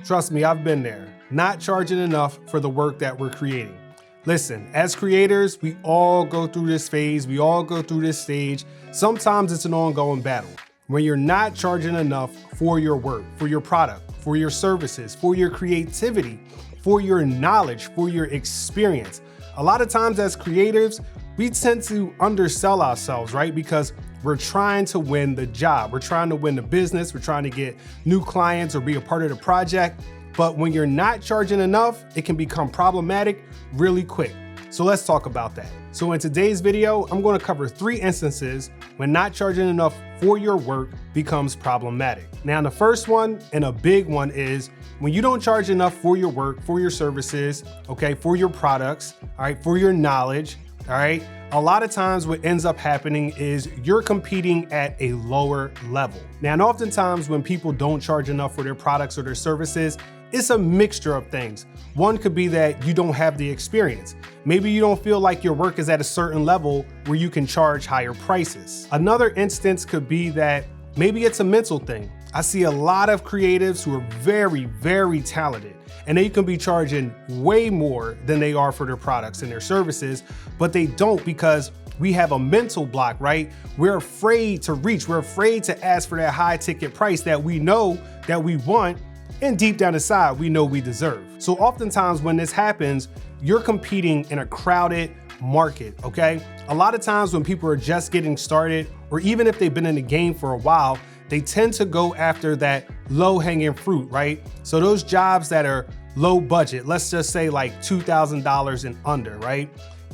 Trust me, I've been there. Not charging enough for the work that we're creating. Listen, as creators, we all go through this phase, we all go through this stage. Sometimes it's an ongoing battle. When you're not charging enough for your work, for your product, for your services, for your creativity, for your knowledge, for your experience. A lot of times as creatives, we tend to undersell ourselves, right? Because we're trying to win the job. We're trying to win the business. We're trying to get new clients or be a part of the project. But when you're not charging enough, it can become problematic really quick. So let's talk about that. So in today's video, I'm going to cover 3 instances when not charging enough for your work becomes problematic. Now, the first one and a big one is when you don't charge enough for your work, for your services, okay, for your products, all right, for your knowledge, all right. A lot of times what ends up happening is you're competing at a lower level. Now, and oftentimes when people don't charge enough for their products or their services, it's a mixture of things. One could be that you don't have the experience. Maybe you don't feel like your work is at a certain level where you can charge higher prices. Another instance could be that maybe it's a mental thing. I see a lot of creatives who are very, very talented, and they can be charging way more than they are for their products and their services, but they don't because we have a mental block, right? We're afraid to reach, we're afraid to ask for that high ticket price that we know that we want, and deep down inside, we know we deserve. So oftentimes when this happens, you're competing in a crowded market, okay? A lot of times when people are just getting started, or even if they've been in the game for a while, they tend to go after that low-hanging fruit, right? So those jobs that are low budget, let's just say like $2,000 and under, right?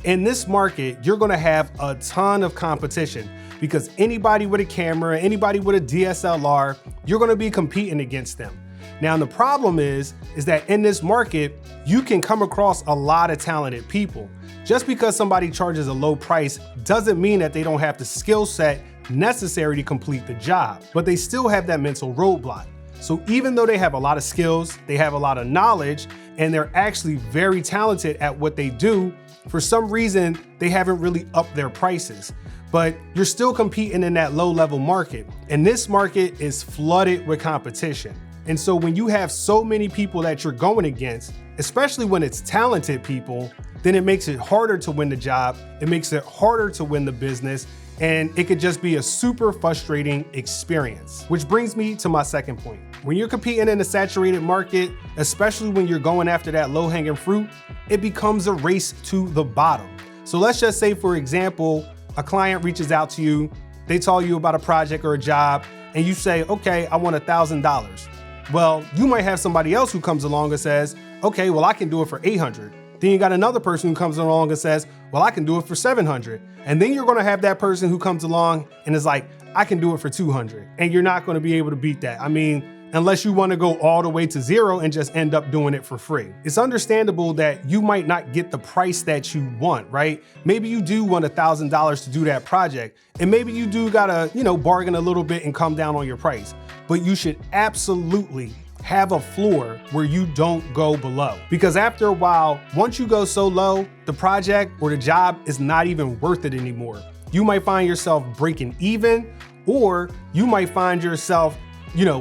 In this market, you're gonna have a ton of competition because anybody with a camera, anybody with a DSLR, you're gonna be competing against them. Now, the problem is that in this market, you can come across a lot of talented people. Just because somebody charges a low price doesn't mean that they don't have the skill set necessary to complete the job, but they still have that mental roadblock. So even though they have a lot of skills, they have a lot of knowledge, and they're actually very talented at what they do, for some reason, they haven't really upped their prices. But you're still competing in that low-level market, and this market is flooded with competition. And so when you have so many people that you're going against, especially when it's talented people, then it makes it harder to win the job, it makes it harder to win the business, and it could just be a super frustrating experience. Which brings me to my second point. When you're competing in a saturated market, especially when you're going after that low-hanging fruit, it becomes a race to the bottom. So let's just say, for example, a client reaches out to you, they tell you about a project or a job, and you say, okay, I want $1,000. Well, you might have somebody else who comes along and says, okay, well, I can do it for 800. Then you got another person who comes along and says, well, I can do it for 700. And then you're gonna have that person who comes along and is like, I can do it for 200. And you're not gonna be able to beat that. I mean, unless you wanna go all the way to zero and just end up doing it for free. It's understandable that you might not get the price that you want, right? Maybe you do want $1,000 to do that project. And maybe you do gotta, bargain a little bit and come down on your price. But you should absolutely have a floor where you don't go below. Because after a while, once you go so low, the project or the job is not even worth it anymore. You might find yourself breaking even, or you might find yourself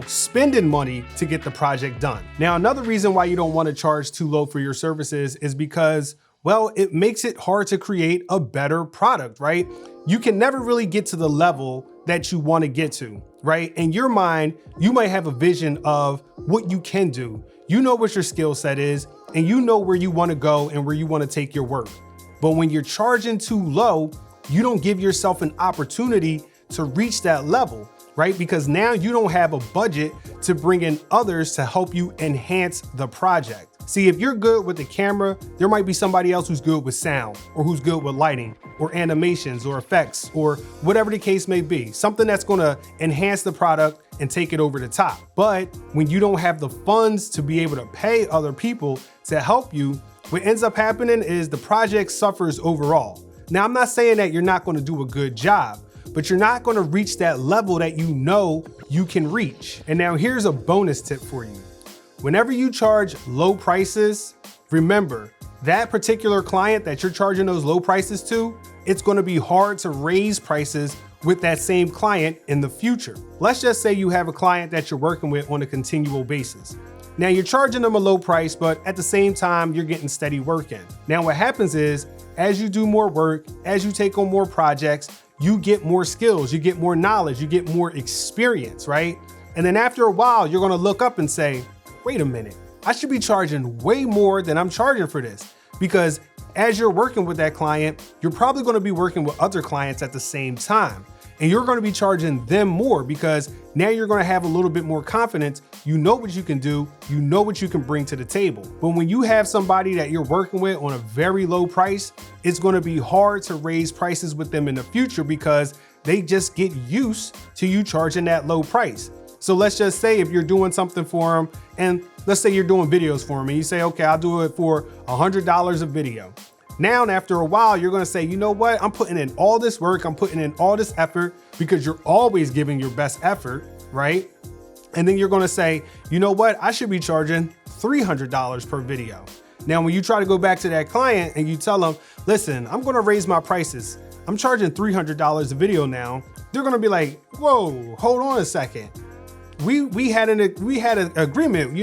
spending money to get the project done. Now, another reason why you don't want to charge too low for your services is because, well, it makes it hard to create a better product, right? You can never really get to the level that you want to get to, right? In your mind, you might have a vision of what you can do. You know what your skill set is, and you know where you want to go and where you want to take your work. But when you're charging too low, you don't give yourself an opportunity to reach that level, right? Because now you don't have a budget to bring in others to help you enhance the project. See, if you're good with the camera, there might be somebody else who's good with sound, or who's good with lighting, or animations, or effects, or whatever the case may be. Something that's gonna enhance the product and take it over the top. But when you don't have the funds to be able to pay other people to help you, what ends up happening is the project suffers overall. Now, I'm not saying that you're not gonna do a good job, but you're not gonna reach that level that you know you can reach. And now here's a bonus tip for you. Whenever you charge low prices, remember, that particular client that you're charging those low prices to, it's gonna be hard to raise prices with that same client in the future. Let's just say you have a client that you're working with on a continual basis. Now you're charging them a low price, but at the same time, you're getting steady work in. Now what happens is, as you do more work, as you take on more projects, you get more skills, you get more knowledge, you get more experience, right? And then after a while, you're gonna look up and say, wait a minute, I should be charging way more than I'm charging for this. Because as you're working with that client, you're probably gonna be working with other clients at the same time. And you're gonna be charging them more because now you're gonna have a little bit more confidence. You know what you can do, you know what you can bring to the table. But when you have somebody that you're working with on a very low price, it's gonna be hard to raise prices with them in the future because they just get used to you charging that low price. So let's just say if you're doing something for them, and let's say you're doing videos for them and you say, okay, I'll do it for $100 a video. Now, after a while, you're gonna say, you know what? I'm putting in all this work, I'm putting in all this effort because you're always giving your best effort, right? And then you're gonna say, you know what? I should be charging $300 per video. Now, when you try to go back to that client and you tell them, listen, I'm gonna raise my prices. I'm charging $300 a video now. They're gonna be like, whoa, hold on a second. We had an agreement,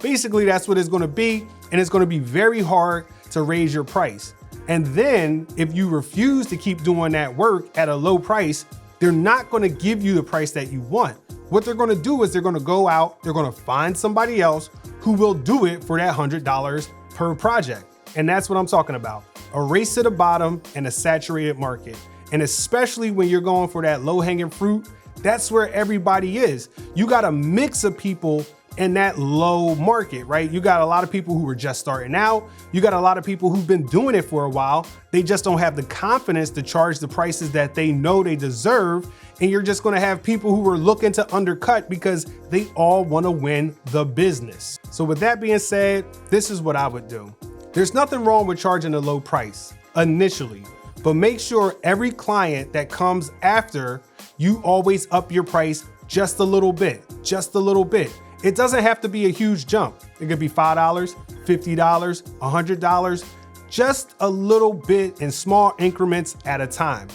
basically that's what it's gonna be. And it's gonna be very hard to raise your price. And then if you refuse to keep doing that work at a low price, they're not gonna give you the price that you want. What they're gonna do is they're gonna go out, they're gonna find somebody else who will do it for that $100 per project. And that's what I'm talking about. A race to the bottom and a saturated market. And especially when you're going for that low hanging fruit, that's where everybody is. You got a mix of people in that low market, right? You got a lot of people who are just starting out. You got a lot of people who've been doing it for a while. They just don't have the confidence to charge the prices that they know they deserve. And you're just gonna have people who are looking to undercut because they all wanna win the business. So with that being said, this is what I would do. There's nothing wrong with charging a low price initially, but make sure every client that comes after, you always up your price just a little bit, just a little bit. It doesn't have to be a huge jump. It could be $5, $50, $100, just a little bit in small increments at a time.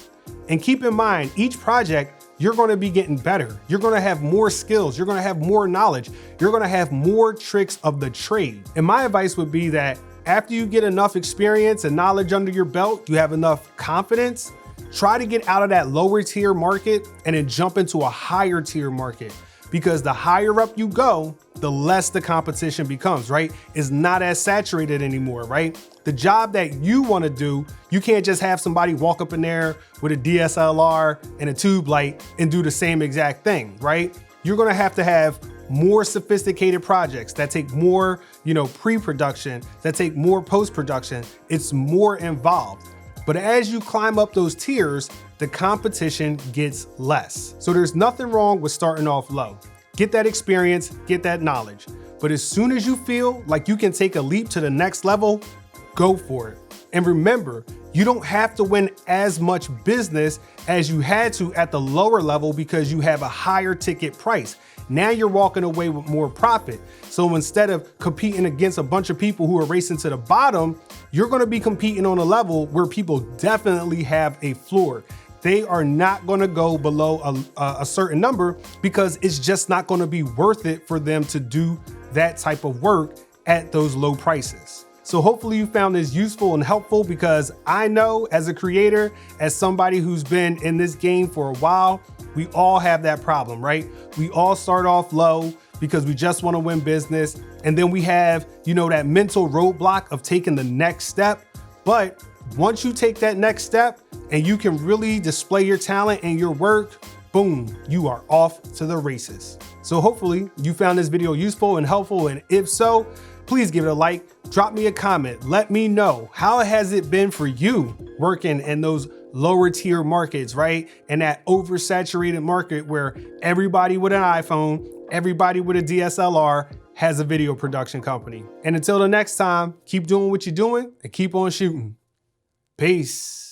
And keep in mind, each project, you're gonna be getting better. You're gonna have more skills. You're gonna have more knowledge. You're gonna have more tricks of the trade. And my advice would be that after you get enough experience and knowledge under your belt, you have enough confidence, try to get out of that lower tier market and then jump into a higher tier market. Because the higher up you go, the less the competition becomes, right? It's not as saturated anymore, right? The job that you wanna do, you can't just have somebody walk up in there with a DSLR and a tube light and do the same exact thing, right? You're gonna have to have more sophisticated projects that take more, pre-production, that take more post-production. It's more involved. But as you climb up those tiers, the competition gets less. So there's nothing wrong with starting off low. Get that experience, get that knowledge. But as soon as you feel like you can take a leap to the next level, go for it. And remember, you don't have to win as much business as you had to at the lower level because you have a higher ticket price. Now you're walking away with more profit. So instead of competing against a bunch of people who are racing to the bottom, you're gonna be competing on a level where people definitely have a floor. They are not gonna go below a certain number because it's just not gonna be worth it for them to do that type of work at those low prices. So hopefully you found this useful and helpful because I know as a creator, as somebody who's been in this game for a while, we all have that problem, right? We all start off low because we just want to win business. And then we have, that mental roadblock of taking the next step. But once you take that next step and you can really display your talent and your work, boom, you are off to the races. So hopefully you found this video useful and helpful. And if so, please give it a like, drop me a comment, let me know how has it been for you working in those lower tier markets, right? And that oversaturated market where everybody with an iPhone, everybody with a DSLR has a video production company. And until the next time, keep doing what you're doing and keep on shooting. Peace.